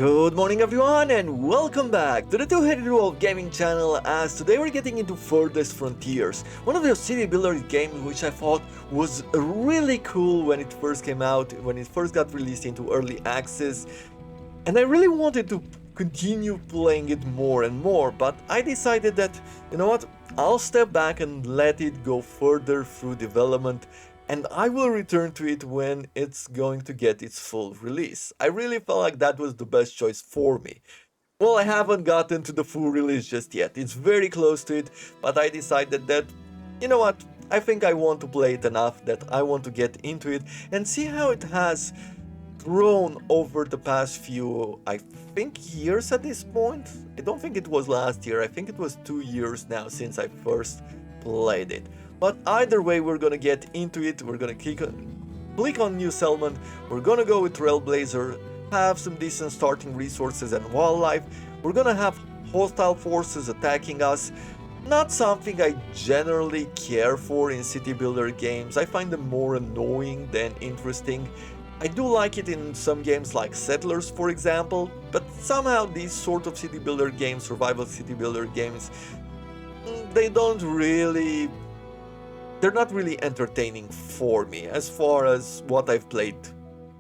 Good morning everyone and welcome back to the Two-Headed Wolf Gaming channel, as today we're getting into Farthest Frontiers, one of those city builder games which I thought was really cool when it first came out, when it first got released into early access, and I really wanted to continue playing it more and more, but I decided that, you know what, I'll step back and let it go further through development, and I will return to it when it's going to get its full release. I really felt like that was the best choice for me. Well, I haven't gotten to the full release just yet. It's very close to it, but I decided that, you know what, I think I want to play it enough that I want to get into it and see how it has grown over the past few, I think, years at this point. I don't think it was last year. I think it was 2 years now since I first played it. But either way, we're gonna get into it. We're gonna click on New Settlement. We're gonna go with Trailblazer, have some decent starting resources and wildlife. We're gonna have hostile forces attacking us. Not something I generally care for in city builder games. I find them more annoying than interesting. I do like it in some games like Settlers, for example, but somehow these sort of city builder games, survival city builder games, they're not really entertaining for me as far as what I've played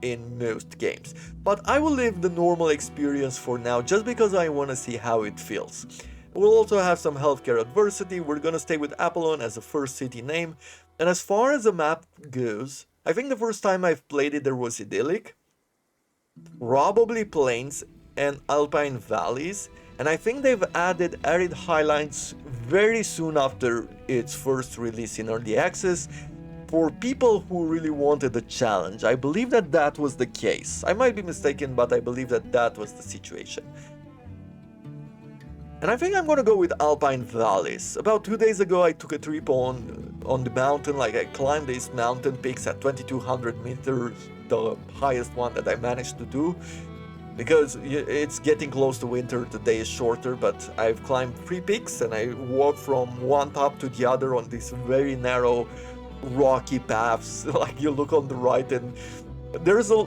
in most games. But I will leave the normal experience for now just because I want to see how it feels. We'll also have some healthcare adversity. We're gonna stay with Apollon as the first city name. And as far as the map goes, I think the first time I've played it there was idyllic, probably plains and alpine valleys, and I think they've added arid highlands very soon after its first release in early access for people who really wanted a challenge. I believe that that was the case. I might be mistaken, but I believe that that was the situation. And I think I'm gonna go with Alpine Valleys. About 2 days ago I took a trip on the mountain, like I climbed these mountain peaks at 2200 meters, the highest one that I managed to do. Because it's getting close to winter, the day is shorter, but I've climbed 3 peaks and I walked from one top to the other on these very narrow rocky paths. Like you look on the right and there's a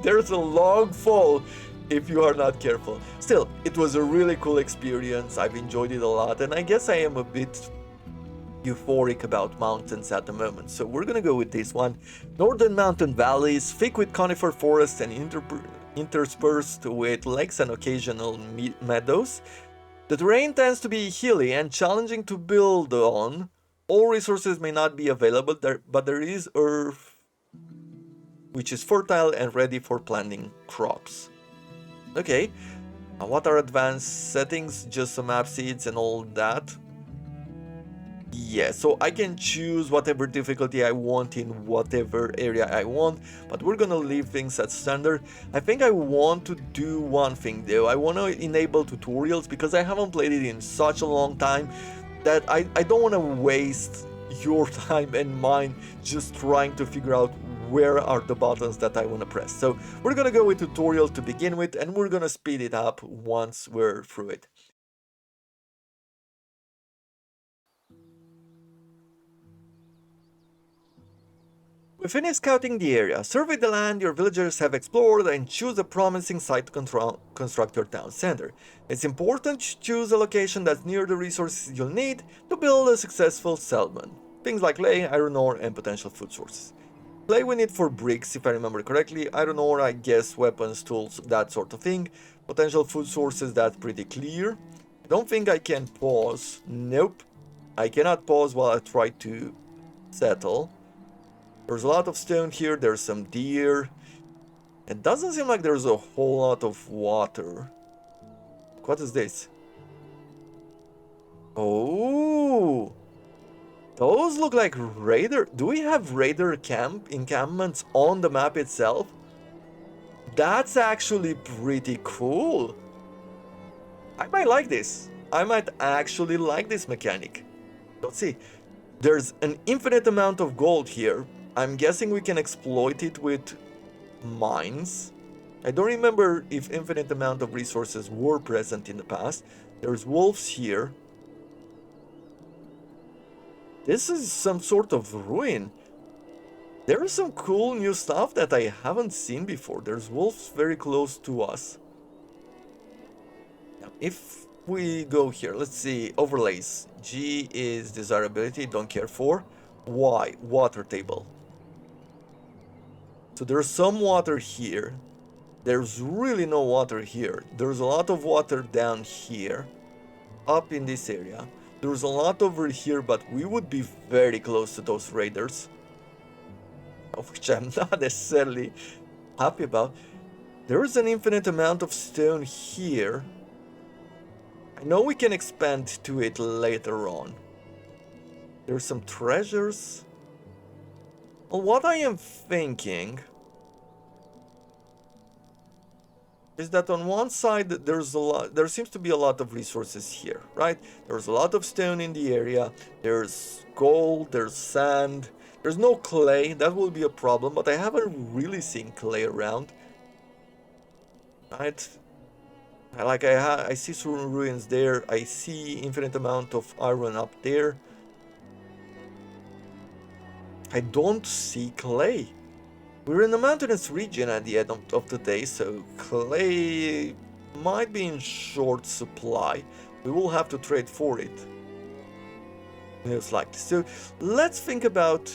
there's a long fall if you are not careful. Still, it was a really cool experience. I've enjoyed it a lot, and I guess I am a bit euphoric about mountains at the moment, so we're gonna go with this one. Northern mountain valleys, thick with conifer forests and interspersed with lakes and occasional meadows. The terrain tends to be hilly and challenging to build on. All resources may not be available there, but there is earth which is fertile and ready for planting crops. Okay, what are advanced settings? Just some map seeds and all that. Yeah, so I can choose whatever difficulty I want in whatever area I want, but we're gonna leave things at standard. I think I want to do one thing though. I want to enable tutorials because I haven't played it in such a long time that I don't want to waste your time and mine just trying to figure out where are the buttons that I want to press. So we're gonna go with tutorial to begin with, and we're gonna speed it up once we're through it. We finished scouting the area. Survey the land your villagers have explored and choose a promising site to construct your town center. It's important to choose a location that's near the resources you'll need to build a successful settlement. Things like clay, iron ore, and potential food sources. Clay we need for bricks, if I remember correctly. Iron ore, I guess, weapons, tools, that sort of thing. Potential food sources, that's pretty clear. I don't think I can pause. Nope. I cannot pause while I try to settle. There's a lot of stone here, there's some deer. It doesn't seem like there's a whole lot of water. What is this? Oh! Those look like raider. Do we have raider encampments on the map itself? That's actually pretty cool. I might like this. I might actually like this mechanic. Let's see. There's an infinite amount of gold here. I'm guessing we can exploit it with mines. I don't remember if infinite amount of resources were present in the past. There's wolves here. This is some sort of ruin. There is some cool new stuff that I haven't seen before. There's wolves very close to us. if we go here, let's see, overlays. G is desirability, don't care for. Y, water table. So there's some water here. There's really no water here. There's a lot of water down here, up in this area. There's a lot over here, but we would be very close to those raiders, which I'm not necessarily happy about. There is an infinite amount of stone here. I know we can expand to it later on. There's some treasures. Well, what I am thinking is that on one side there seems to be a lot of resources here, right? There's a lot of stone in the area. There's gold, there's sand. There's no clay, that will be a problem, but I haven't really seen clay around. Right? I see some ruins there. I see infinite amount of iron up there. I don't see clay. We're in a mountainous region at the end of the day, so clay might be in short supply. We will have to trade for it, most likely. So let's think about...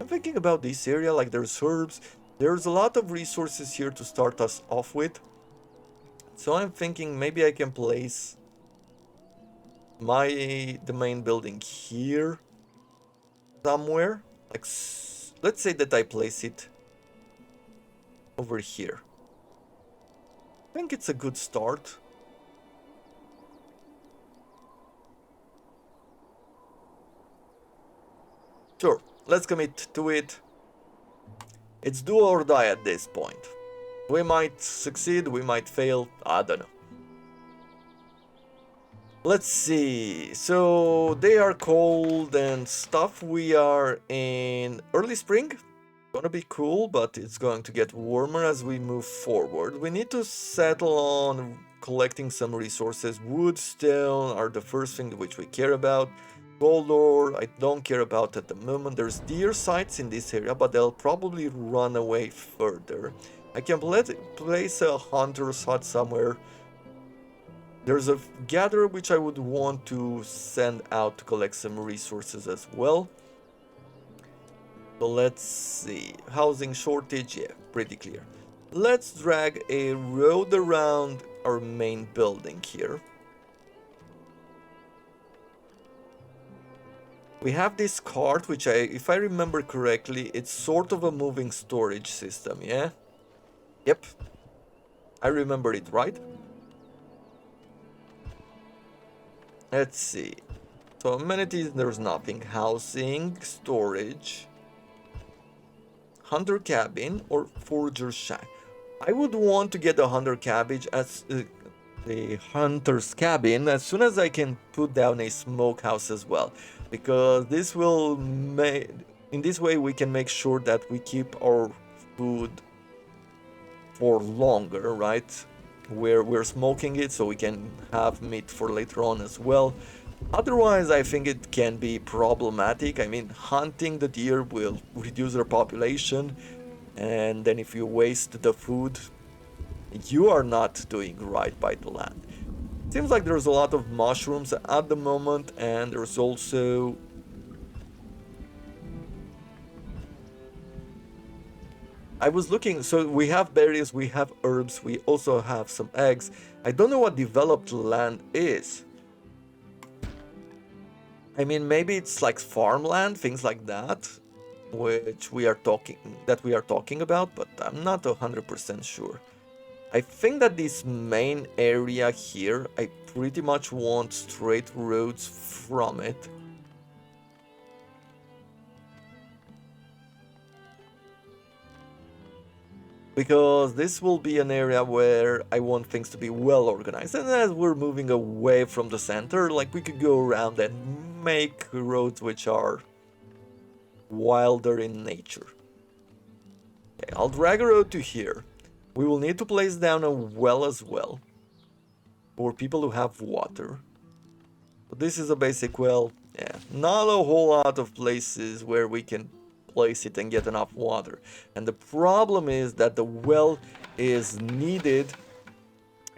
I'm thinking about this area, like there's herbs. There's a lot of resources here to start us off with. So I'm thinking maybe I can place the main building here somewhere. Like, let's say that I place it over here. I think it's a good start. Sure, let's commit to it. It's do or die at this point. We might succeed, we might fail, I don't know. Let's see, so they are cold and stuff. We are in early spring. Gonna be cool, but it's going to get warmer as we move forward. We need to settle on collecting some resources. Wood, stone are the first thing which we care about. Gold ore, I don't care about at the moment. There's deer sites in this area, but they'll probably run away further. I can place a hunter's hut somewhere. There's a gatherer which I would want to send out to collect some resources as well. So let's see. Housing shortage, yeah, pretty clear. Let's drag a road around our main building here. We have this cart, which if I remember correctly, it's sort of a moving storage system, yeah? Yep. I remember it right. Let's see. So amenities, there's nothing. Housing, storage, hunter cabin, or forger shack. I would want to get the hunter cabbage as the hunter's cabin as soon as I can put down a smokehouse as well, because this will make, in this way we can make sure that we keep our food for longer, right? We're smoking it so we can have meat for later on as well. Otherwise, I think it can be problematic. I mean, hunting the deer will reduce their population, and then if you waste the food, you are not doing right by the land. Seems like there's a lot of mushrooms at the moment, and there's also... I was looking, so we have berries, we have herbs, we also have some eggs. I don't know what developed land is. I mean, maybe it's like farmland, things like that, which we are talking about, but I'm not 100% sure. I think that this main area here, I pretty much want straight roads from it. Because this will be an area where I want things to be well organized. And as we're moving away from the center, like we could go around and make roads which are wilder in nature. Okay, I'll drag a road to here. We will need to place down a well as well, for people who have water. But this is a basic well. Yeah, not a whole lot of places where we can place it and get enough water. And the problem is that the well is needed.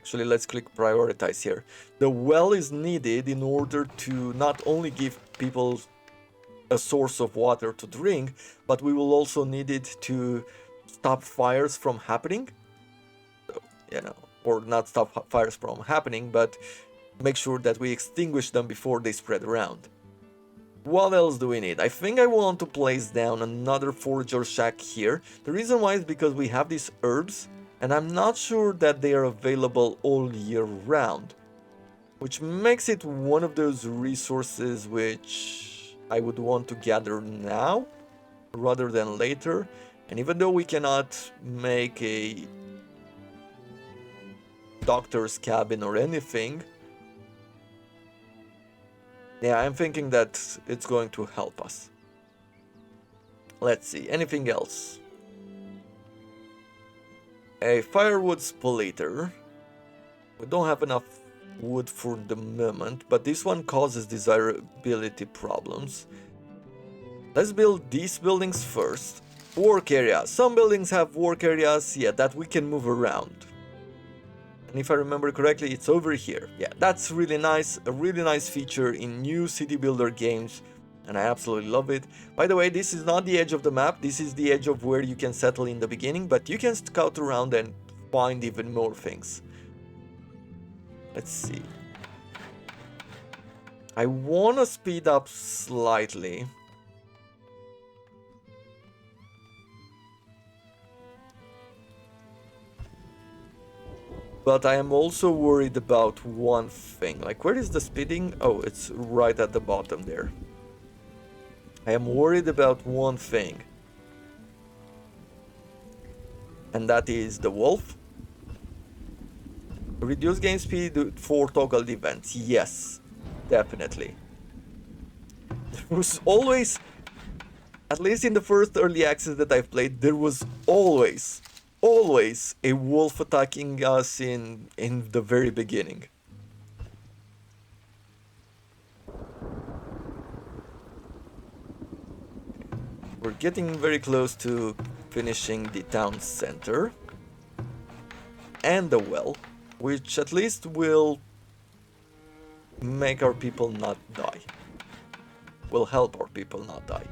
Actually, let's click prioritize here. The well is needed in order to not only give people a source of water to drink, but we will also need it to stop fires from happening. So, you know, or not stop fires from happening, but make sure that we extinguish them before they spread around. What else do we need? I think I want to place down another forager shack here. The reason why is because we have these herbs, and I'm not sure that they are available all year round, which makes it one of those resources which I would want to gather now rather than later. And even though we cannot make a doctor's cabin or anything, yeah, I'm thinking that it's going to help us. Let's see, anything else? A firewood splitter. We don't have enough wood for the moment, but this one causes desirability problems. Let's build these buildings first. Work area. Some buildings have work areas, yeah, that we can move around. And if I remember correctly, it's over here. Yeah, that's really nice, a really nice feature in new city builder games, and I absolutely love it. By the way, this is not the edge of the map, this is the edge of where you can settle in the beginning, but you can scout around and find even more things. Let's see. I want to speed up slightly. But I am also worried about one thing. Like, where is the speeding? Oh, it's right at the bottom there. I am worried about one thing. And that is the wolf. Reduce game speed for toggled events. Yes, definitely. There was always, at least in the first early access that I've played, there was always a wolf attacking us in the very beginning. We're getting very close to finishing the town center and the well, which at least will make our people not die. Will help our people not die.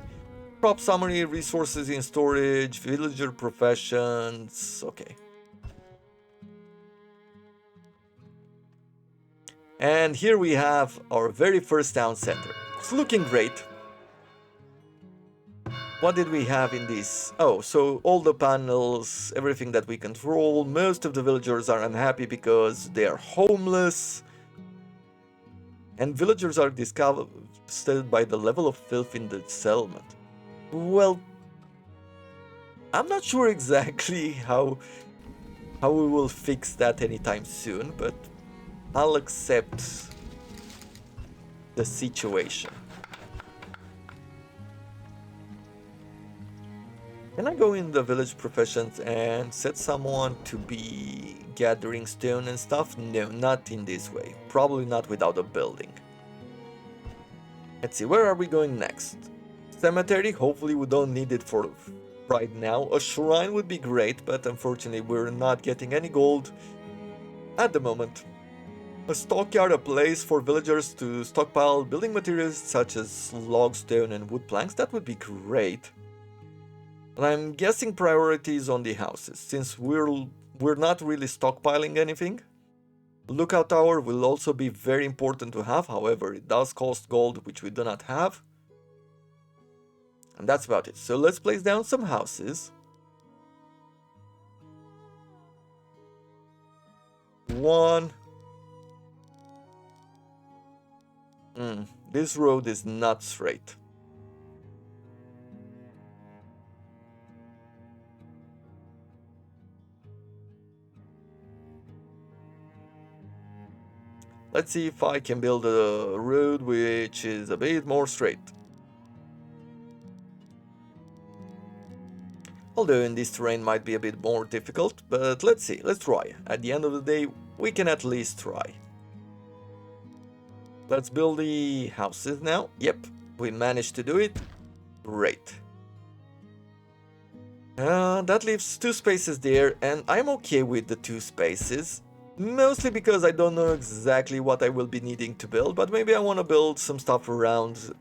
Crop summary, resources in storage, villager professions, okay. And here we have our very first town center. It's looking great. What did we have in this? Oh, so all the panels, everything that we control. Most of the villagers are unhappy because they are homeless. And villagers are disgusted by the level of filth in the settlement. Well, I'm not sure exactly how we will fix that anytime soon, but I'll accept the situation. Can I go in the village professions and set someone to be gathering stone and stuff? No, not in this way. Probably not without a building. Let's see, where are we going next? Cemetery, hopefully we don't need it for right now. A shrine would be great, but unfortunately we're not getting any gold at the moment. A stockyard, a place for villagers to stockpile building materials such as log, stone and wood planks, that would be great. And I'm guessing priorities on the houses, since we're not really stockpiling anything. Lookout tower will also be very important to have, however it does cost gold, which we do not have. And that's about it. So let's place down some houses. One. This road is not straight. Let's see if I can build a road which is a bit more straight. Although in this terrain might be a bit more difficult, but let's see, let's try. At the end of the day, we can at least try. Let's build the houses now. Yep, we managed to do it. Great. That leaves 2 spaces there, and I'm okay with the 2 spaces. Mostly because I don't know exactly what I will be needing to build, but maybe I want to build some stuff around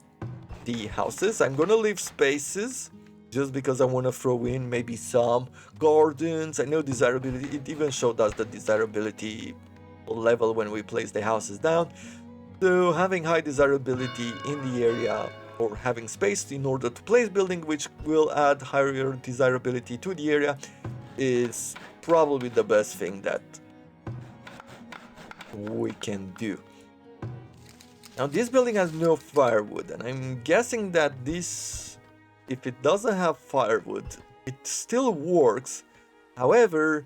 the houses. I'm gonna leave spaces just because I want to throw in maybe some gardens. I know desirability, it even showed us the desirability level when we place the houses down. So having high desirability in the area or having space in order to place building which will add higher desirability to the area is probably the best thing that we can do. Now this building has no firewood, and I'm guessing that this, if it doesn't have firewood, it still works. However,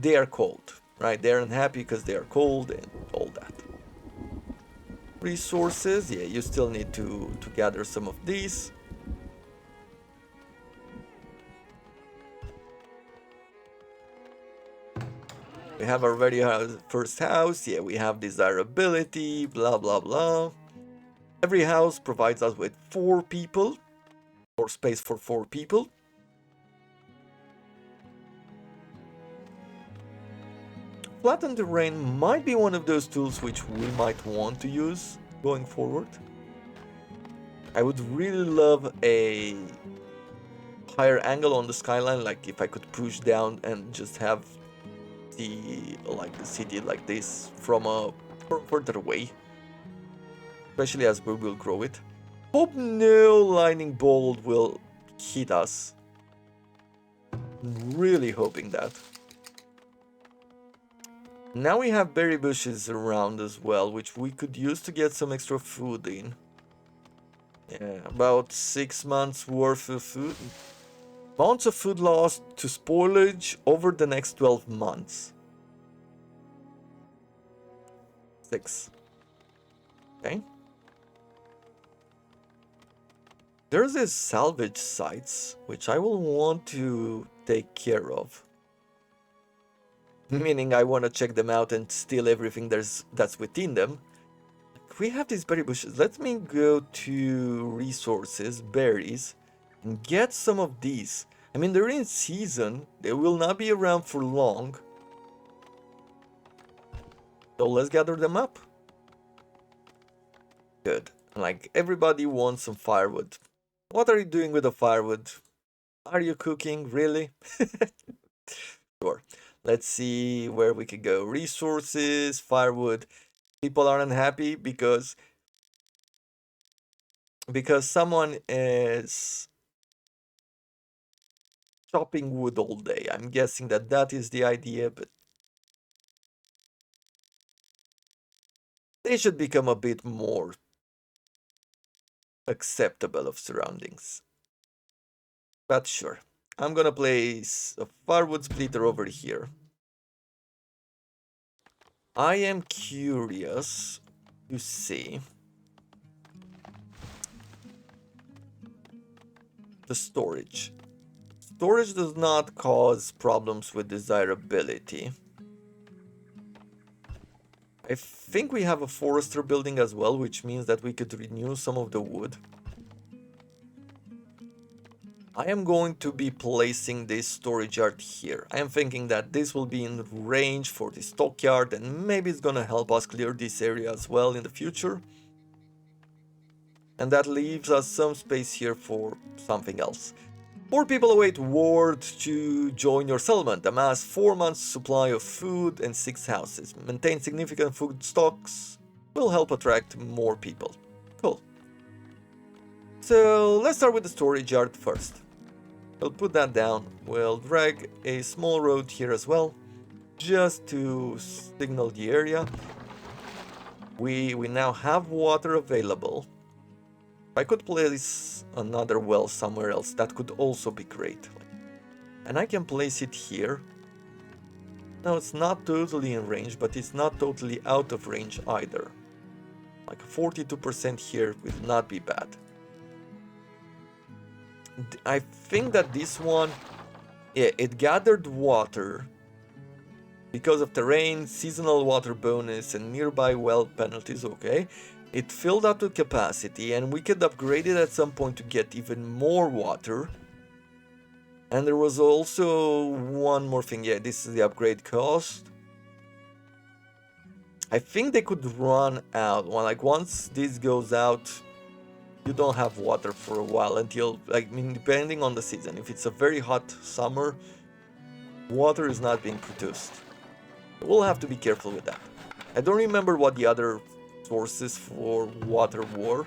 they are cold, right? They're unhappy because they are cold and all that. Resources, yeah, you still need to gather some of these. We have already our first house, yeah, we have desirability, blah blah blah. Every house provides us with 4 people, or space for 4 people. Flatten terrain might be one of those tools which we might want to use going forward. I would really love a higher angle on the skyline, like if I could push down and just have the city like this from further away, especially as we will grow it. Hope no lightning bolt will hit us. Really hoping that. Now we have berry bushes around as well, which we could use to get some extra food in. Yeah, about 6 months worth of food. Amounts of food lost to spoilage over the next 12 months. 6. Okay. There's these salvage sites, which I will want to take care of. Meaning I want to check them out and steal everything that's within them. We have these berry bushes. Let me go to resources, berries, and get some of these. I mean, they're in season. They will not be around for long. So let's gather them up. Good. Like, everybody wants some firewood. What are you doing with the firewood? Are you cooking? Really? Sure. Let's see where we could go. Resources, firewood. People are unhappy because someone is chopping wood all day. I'm guessing that is the idea, but they should become a bit more acceptable of surroundings. But sure, I'm gonna place a firewood splitter over here. I am curious to see the storage. Storage does not cause problems with desirability. I think we have a forester building as well, which means that we could renew some of the wood. I am going to be placing this storage yard here. I am thinking that this will be in range for the stockyard and maybe it's gonna help us clear this area as well in the future. And that leaves us some space here for something else. 4 people await word to join your settlement. Amass 4 months supply of food and 6 houses. Maintain significant food stocks. Will help attract more people. Cool. So let's start with the storage yard first. We'll put that down. We'll drag a small road here as well, just to signal the area. We now have water available. If I could place another well somewhere else, that could also be great. And I can place it here. Now it's not totally in range, but it's not totally out of range either. Like 42% here will not be bad. I think that this one, yeah, it gathered water because of terrain, seasonal water bonus, and nearby well penalties, okay. It filled up to capacity, and we could upgrade it at some point to get even more water. And there was also one more thing, yeah, this is the upgrade cost. I think they could run out. Well, like once this goes out, you don't have water for a while until, like, I mean, depending on the season. If it's a very hot summer, water is not being produced. We'll have to be careful with that. I don't remember what the other sources for water were.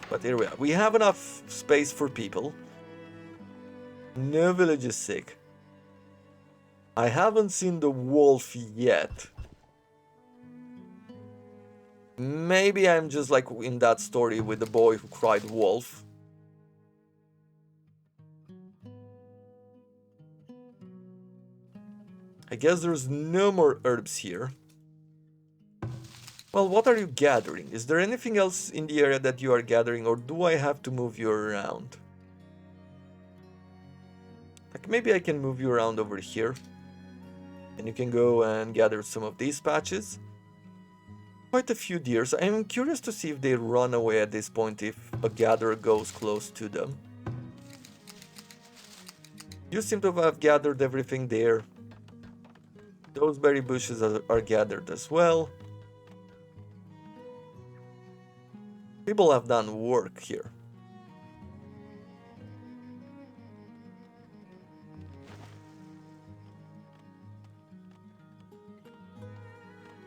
But here we are. We have enough space for people. No village is sick. I haven't seen the wolf yet. Maybe I'm just like in that story with the boy who cried wolf. I guess there's no more herbs here. Well, what are you gathering? Is there anything else in the area that you are gathering, or do I have to move you around? Like maybe I can move you around over here. And you can go and gather some of these patches. Quite a few deers. I'm curious to see if they run away at this point if a gatherer goes close to them. You seem to have gathered everything there. Those berry bushes are gathered as well. People have done work here.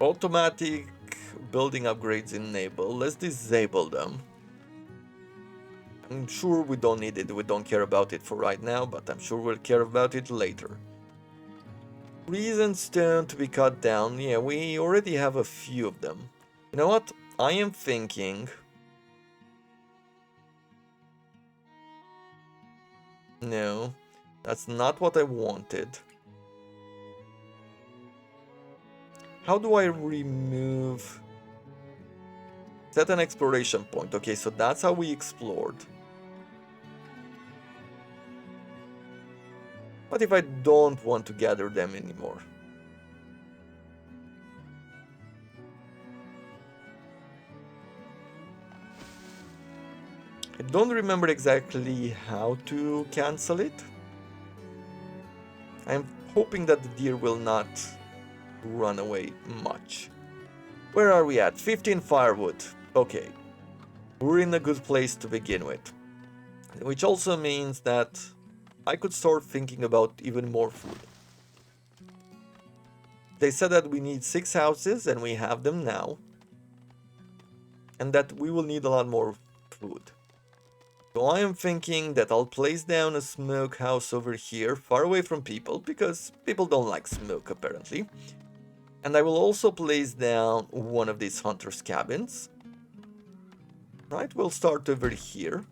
Automatic building upgrades enable. Let's disable them. I'm sure we don't need it. We don't care about it for right now, but I'm sure we'll care about it later. Trees and stone to be cut down. Yeah, we already have a few of them. You know what? I am thinking... No, that's not what I wanted. How do I remove... Set an exploration point. Okay, so that's how we explored. What if I don't want to gather them anymore? I don't remember exactly how to cancel it. I'm hoping that the deer will not run away much. Where are we at? 15 firewood. Okay. We're in a good place to begin with. Which also means that I could start thinking about even more food. They said that we need 6 houses, and we have them now. And that we will need a lot more food. So I am thinking that I'll place down a smokehouse over here, far away from people, because people don't like smoke apparently. And I will also place down one of these hunters' cabins. Right, we'll start over here.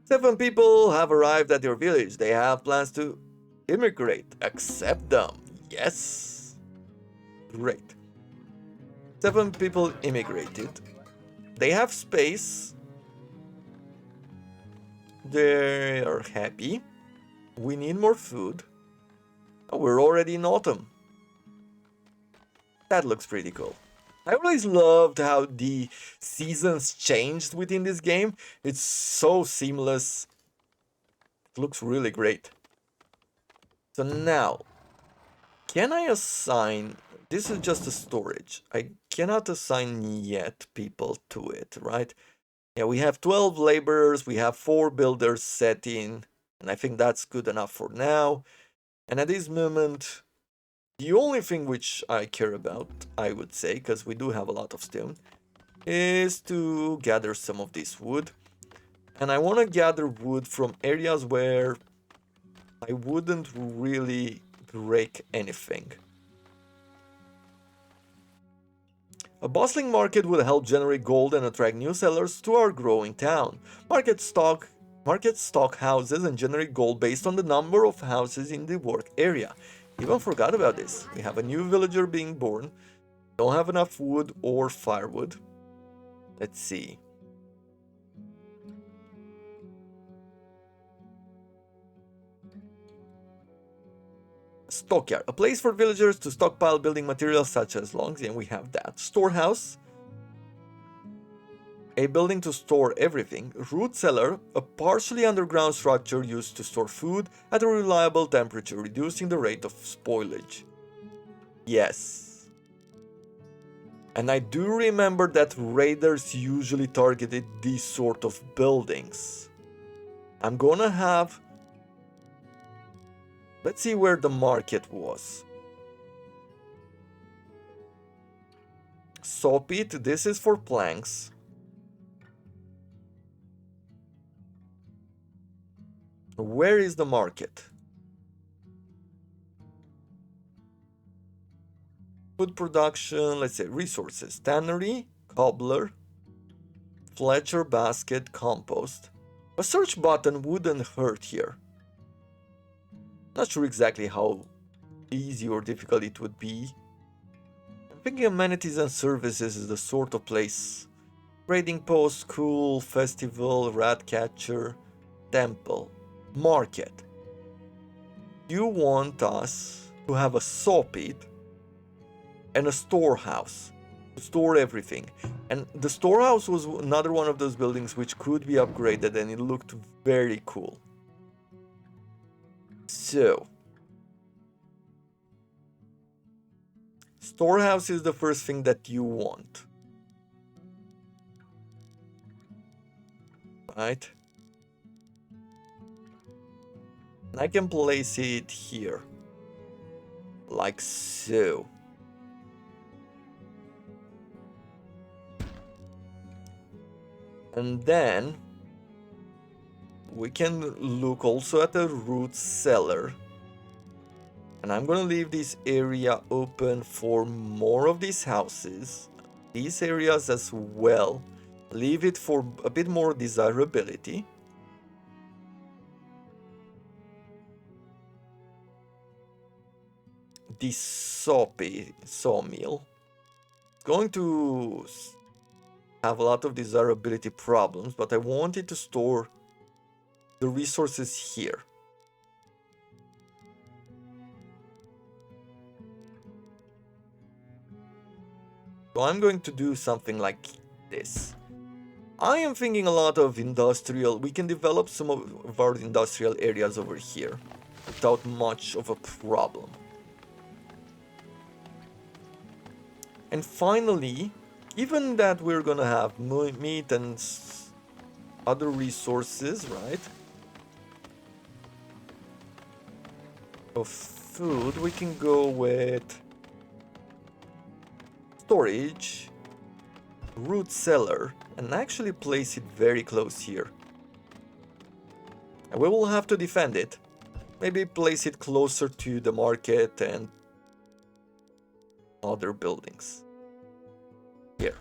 7 people have arrived at your village. They have plans to immigrate. Accept them. Yes. Great. 7 people immigrated. They have space. They are happy. We need more food. Oh, we're already in autumn. That looks pretty cool. I always loved how the seasons changed within this game. It's so seamless. It looks really great. So now, can I assign... This is just a storage. I cannot assign yet people to it, right? Yeah, we have 12 laborers. We have 4 builders set in. And I think that's good enough for now. And at this moment... The only thing which I care about, I would say, because we do have a lot of stone, is to gather some of this wood. And I want to gather wood from areas where I wouldn't really break anything. A bustling market will help generate gold and attract new sellers to our growing town. Markets stock houses and generate gold based on the number of houses in the work area. Even forgot about this. We have a new villager being born. Don't have enough wood or firewood. Let's see. Stockyard. A place for villagers to stockpile building materials such as logs. And we have that. Storehouse. A building to store everything. Root cellar, a partially underground structure used to store food at a reliable temperature, reducing the rate of spoilage. Yes. And I do remember that raiders usually targeted these sort of buildings. I'm gonna have... Let's see where the market was. Saw pit, this is for planks. Where is the market? Food production, let's say resources. Tannery, cobbler, Fletcher basket, compost. A search button wouldn't hurt here. Not sure exactly how easy or difficult it would be. I'm thinking amenities and services is the sort of place. Trading post, school, festival, rat catcher, temple, market. You want us to have a saw pit and a storehouse to store everything. And the storehouse was another one of those buildings which could be upgraded and it looked very cool. So, storehouse is the first thing that you want. Right? And I can place it here. Like so. And then we can look also at the root cellar. And I'm gonna leave this area open for more of these houses. These areas as well. Leave it for a bit more desirability. This sawmill is going to have a lot of desirability problems, but I wanted to store the resources here. So I'm going to do something like this. I am thinking a lot of industrial. We can develop some of our industrial areas over here without much of a problem. And finally, given that we're gonna have meat and other resources, right? Of food, we can go with storage, root cellar, and actually place it very close here. And we will have to defend it. Maybe place it closer to the market and other buildings. Here.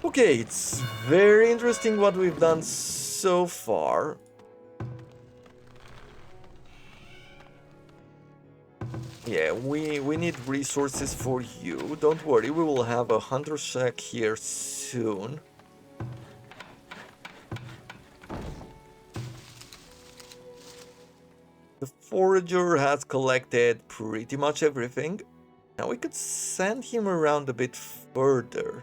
Okay, it's very interesting what we've done so far. Yeah, we need resources for you. Don't worry, we will have a hunter shack here soon. The forager has collected pretty much everything. Now we could send him around a bit further,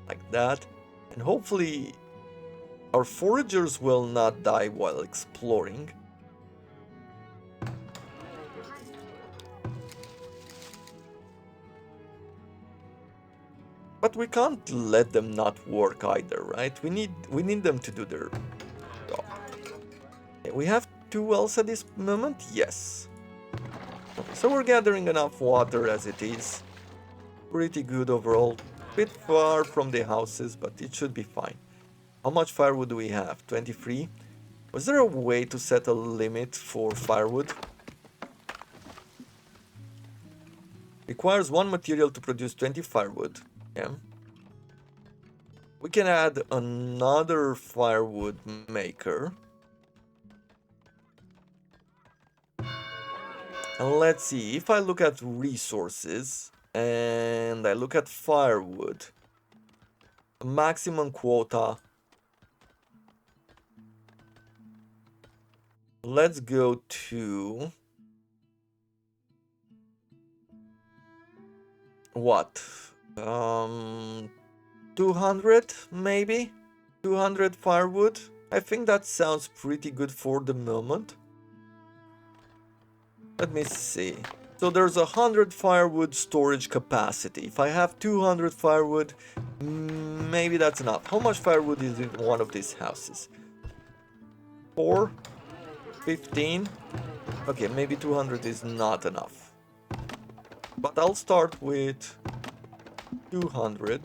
like that, and hopefully our foragers will not die while exploring. But we can't let them not work either, right? We need them to do their job. We have 2 wells at this moment? Yes. So we're gathering enough water as it is. Pretty good overall. Bit far from the houses, but it should be fine. How much firewood do we have? 23? Was there a way to set a limit for firewood? Requires 1 material to produce 20 firewood. Yeah. We can add another firewood maker. And let's see, if I look at resources and I look at firewood, maximum quota. Let's go to what? 200 maybe? 200 firewood? I think that sounds pretty good for the moment. Let me see. So there's 100 firewood storage capacity. If I have 200 firewood, maybe that's enough. How much firewood is in one of these houses? 4? 15? Okay, maybe 200 is not enough. But I'll start with 200.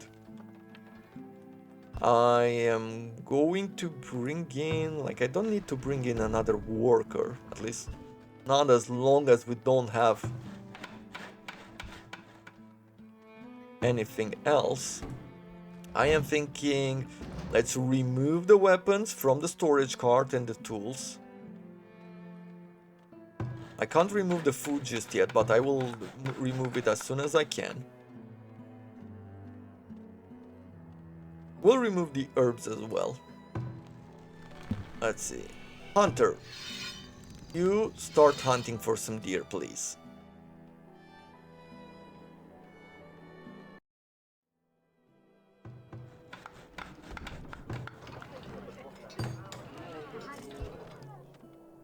I am going to bring in, like, I don't need to bring in another worker, at least not as long as we don't have anything else. I am thinking, let's remove the weapons from the storage cart and the tools. I can't remove the food just yet, but I will remove it as soon as I can. We'll remove the herbs as well. Let's see. Hunter, you start hunting for some deer, please.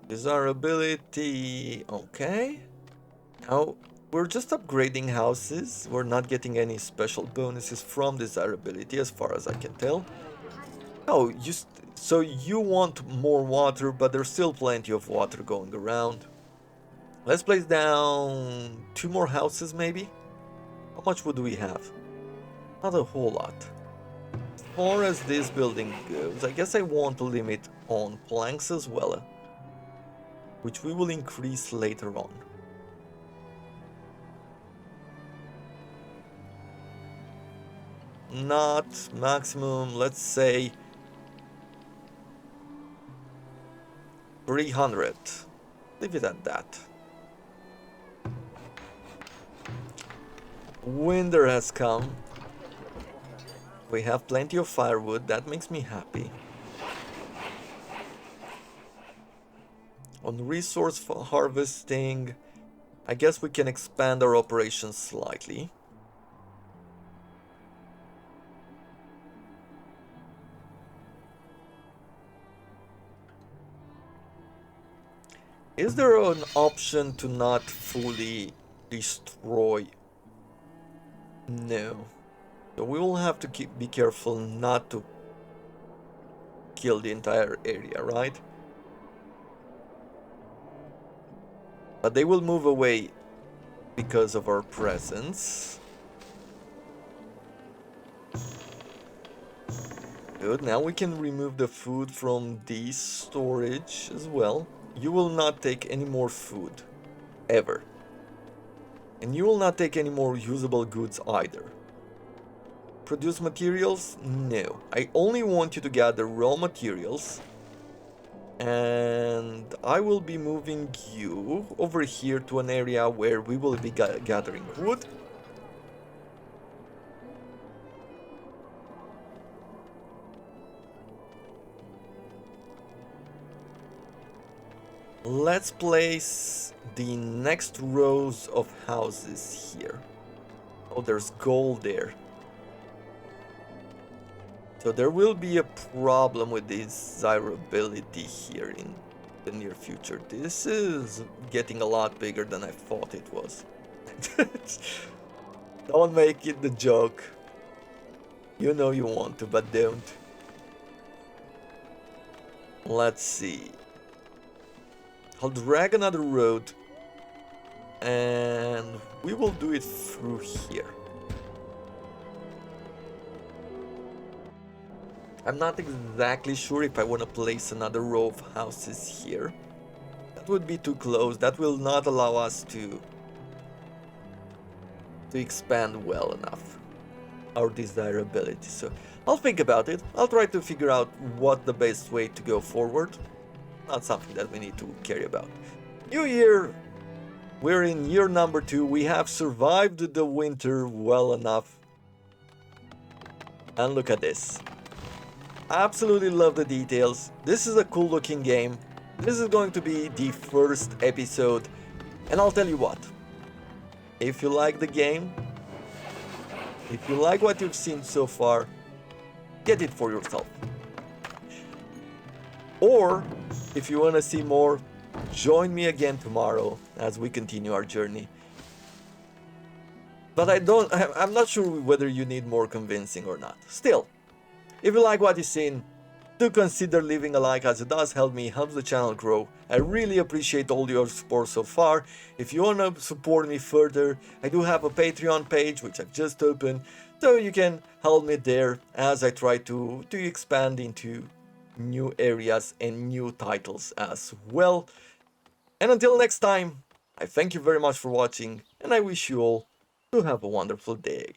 Desirability, okay. Now, we're just upgrading houses. We're not getting any special bonuses from desirability as far as I can tell. Oh, so you want more water, but there's still plenty of water going around. Let's place down 2 more houses maybe? How much would we have? Not a whole lot. As far as this building goes, I guess I want a limit on planks as well, which we will increase later on. Not maximum, let's say 300. Leave it at that. Winter has come. We have plenty of firewood, that makes me happy. On resource harvesting, I guess we can expand our operations slightly. Is there an option to not fully destroy? No. So we will have to be careful not to kill the entire area, right? But they will move away because of our presence. Good, now we can remove the food from this storage as well. You will not take any more food, ever. And you will not take any more usable goods either. Produce materials? No. I only want you to gather raw materials. And I will be moving you over here to an area where we will be gathering wood. Let's place the next rows of houses here. Oh, there's gold there. So there will be a problem with desirability here in the near future. This is getting a lot bigger than I thought it was. Don't make it the joke. You know you want to, but don't. Let's see. I'll drag another road and we will do it through here. I'm not exactly sure if I want to place another row of houses here. That would be too close. That will not allow us to expand well enough our desirability. So I'll think about it. I'll try to figure out what the best way to go forward. Not something that we need to care about. New year. We're in year number 2. We have survived the winter well enough. And look at this. Absolutely love the details. This is a cool looking game. This is going to be the first episode. And I'll tell you what. If you like the game, if you like what you've seen so far, get it for yourself. Or, if you want to see more, join me again tomorrow as we continue our journey. But I'm not sure whether you need more convincing or not. Still, if you like what you've seen, do consider leaving a like, as it does help me, helps the channel grow. I really appreciate all your support so far. If you want to support me further, I do have a Patreon page which I've just opened, so you can help me there as I try to expand into new areas and new titles as well. And until next time, I thank you very much for watching, and I wish you all to have a wonderful day.